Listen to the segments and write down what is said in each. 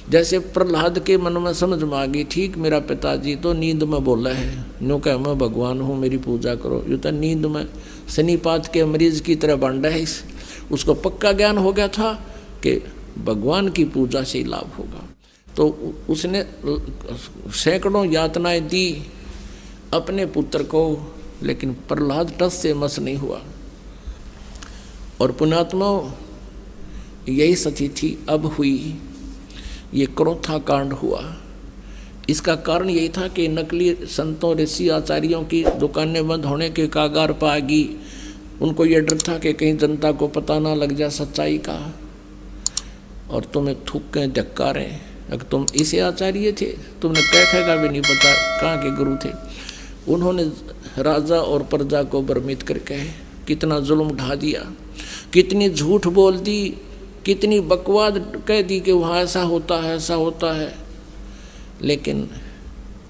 जैसे प्रहलाद के मन में समझ में आ गई, ठीक मेरा पिताजी तो नींद में बोला है, न्यू कह मैं भगवान हूँ मेरी पूजा करो, यूँ तो नींद में शनिपात के मरीज की तरह बांटा है। उसको पक्का ज्ञान हो गया था कि भगवान की पूजा से ही लाभ होगा। तो उसने सैकड़ों यातनाएं दी अपने पुत्र को, लेकिन प्रहलाद टस से मस नहीं हुआ। और पुण्यात्मा यही सती थी अब हुई, ये क्रोथा कांड हुआ। इसका कारण यही था कि नकली संतों ऋषि आचार्यों की दुकानें बंद होने के कागार पर आ गई। उनको ये डर था कि कहीं जनता को पता ना लग जाए सच्चाई का और तुम्हें थूकें धक्कारें। अगर तुम इसे आचार्य थे, तुमने कह का भी नहीं पता कहाँ के गुरु थे। उन्होंने राजा और प्रजा को भ्रमित करके कितना जुल्म ढा दिया, कितनी झूठ बोल दी, कितनी बकवाद कह दी कि वहाँ ऐसा होता है ऐसा होता है। लेकिन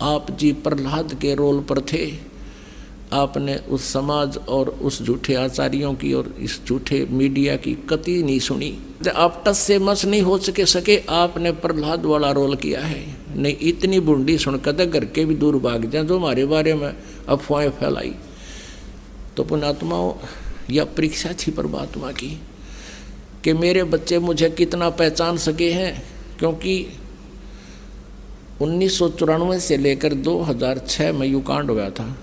आप जी प्रहलाद के रोल पर थे। आपने उस समाज और उस झूठे आचार्यों की और इस झूठे मीडिया की कतई नहीं सुनी। आप टस से मस नहीं हो सके, आपने प्रहलाद वाला रोल किया है। नहीं इतनी बूंदी सुनकर घर के भी दूर भाग जाए जो हमारे बारे में अफवाहें फैलाई। तो पुण्यात्माओं, यह परीक्षा थी परमात्मा की कि मेरे बच्चे मुझे कितना पहचान सके हैं। क्योंकि 1994 से लेकर 2006 में यू कांड हुआ था।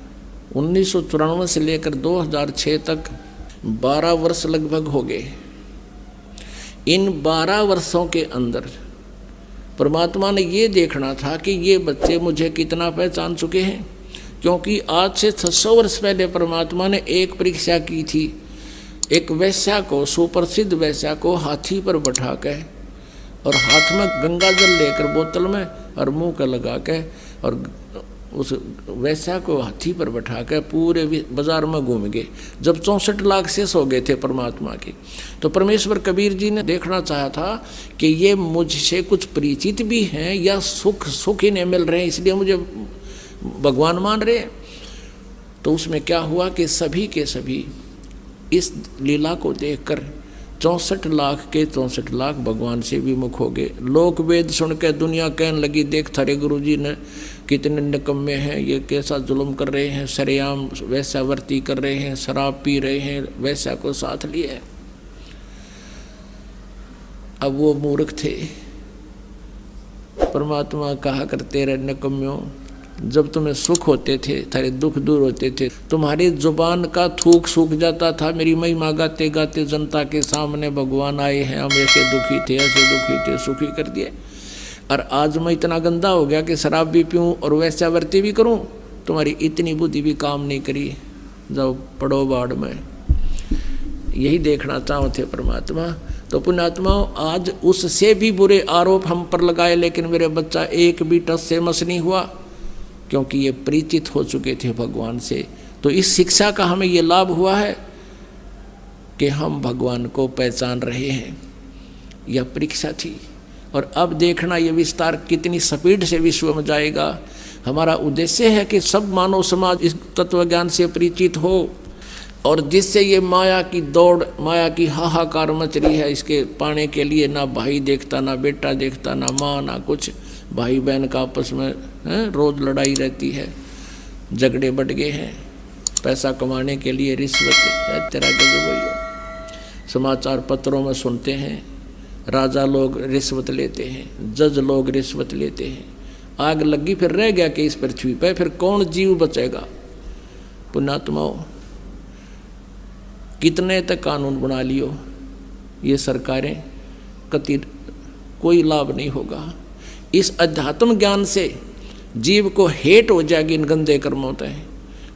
1994 से लेकर 2006 तक 12 वर्ष लगभग हो गए। इन 12 वर्षों के अंदर परमात्मा ने ये देखना था कि ये बच्चे मुझे कितना पहचान चुके हैं। क्योंकि आज से 600 वर्ष पहले परमात्मा ने एक परीक्षा की थी। एक वैश्या को, सुप्रसिद्ध वैश्या को हाथी पर बैठा के और हाथ में गंगा जल लेकर बोतल में और मुंह का लगा के और उस वैश्या को हाथी पर बैठा कर पूरे बाजार में घूम गए। जब 64 लाख शेष हो गए थे परमात्मा के, तो परमेश्वर कबीर जी ने देखना चाहा था कि ये मुझसे कुछ परिचित भी हैं या सुख इन्हें मिल रहे हैं इसलिए मुझे भगवान मान रहे हैं। तो उसमें क्या हुआ कि सभी के सभी इस लीला को देखकर 64 लाख के 64 लाख भगवान से विमुख हो गए। लोक वेद सुन के दुनिया कहने लगी, देख थारे गुरु जी ने कितने निकम्मे हैं, ये कैसा जुल्म कर रहे हैं, सरेआम वैश्यावर्ती कर रहे हैं, शराब पी रहे हैं, वैश्या को साथ लिए। अब वो मूर्ख थे। परमात्मा कहा करते रहे, निकम्म्यों, जब तुम्हें सुख होते थे, थारे दुख दूर होते थे, तुम्हारी जुबान का थूक सूख जाता था। मेरी महिमा गाते गाते जनता के सामने भगवान आए हैं, हम ऐसे दुखी थे, सुखी कर दिए। और आज मैं इतना गंदा हो गया कि शराब भी पीऊँ और वैश्यावर्ती भी करूँ, तुम्हारी इतनी बुद्धि भी काम नहीं करी, जाओ पड़ो बाढ़ में। यही देखना चाहो थे परमात्मा। तो पुण्यात्माओं, आज उससे भी बुरे आरोप हम पर लगाए, लेकिन मेरे बच्चा एक भी टस से मस नहीं हुआ, क्योंकि ये परिचित हो चुके थे भगवान से। तो इस शिक्षा का हमें ये लाभ हुआ है कि हम भगवान को पहचान रहे हैं। यह परीक्षा थी। और अब देखना ये विस्तार कितनी स्पीड से विश्व में जाएगा। हमारा उद्देश्य है कि सब मानव समाज इस तत्व ज्ञान से परिचित हो और जिससे ये माया की दौड़, माया की हाहाकार मच रही है, इसके पाने के लिए ना भाई देखता, ना बेटा देखता, ना माँ, ना कुछ। भाई बहन का आपस में रोज लड़ाई रहती है, झगड़े बढ़ गए हैं, पैसा कमाने के लिए रिश्वत है तेरा गजब भैया। समाचार पत्रों में सुनते हैं, राजा लोग रिश्वत लेते हैं, जज लोग रिश्वत लेते हैं। आग लगी फिर रह गया कि इस पृथ्वी पर फिर कौन जीव बचेगा। पुण्यात्माओं, कितने तक कानून बना लियो ये सरकारें, कति कोई लाभ नहीं होगा। इस अध्यात्म ज्ञान से जीव को हेट हो जाएगी इन गंदे कर्मों से।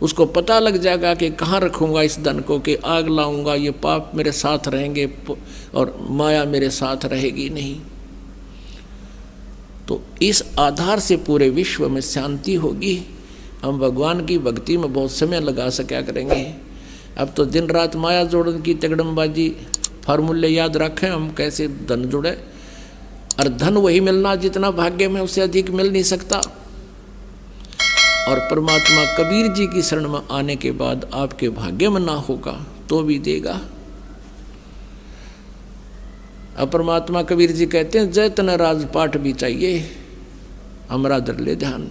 उसको पता लग जाएगा कि कहाँ रखूँगा इस धन को, कि आग लाऊंगा, ये पाप मेरे साथ रहेंगे और माया मेरे साथ रहेगी नहीं। तो इस आधार से पूरे विश्व में शांति होगी। हम भगवान की भक्ति में बहुत समय लगा सका करेंगे। अब तो दिन रात माया जोड़न की तगड़मबाजी फार्मूले याद रखें हम कैसे धन जुड़े। और धन वही मिलना जितना भाग्य में, उससे अधिक मिल नहीं सकता। और परमात्मा कबीर जी की शरण में आने के बाद आपके भाग्य में ना होगा तो भी देगा। अब परमात्मा कबीर जी कहते हैं जैतन राजपाट भी चाहिए, हमारा दर ले ध्यान।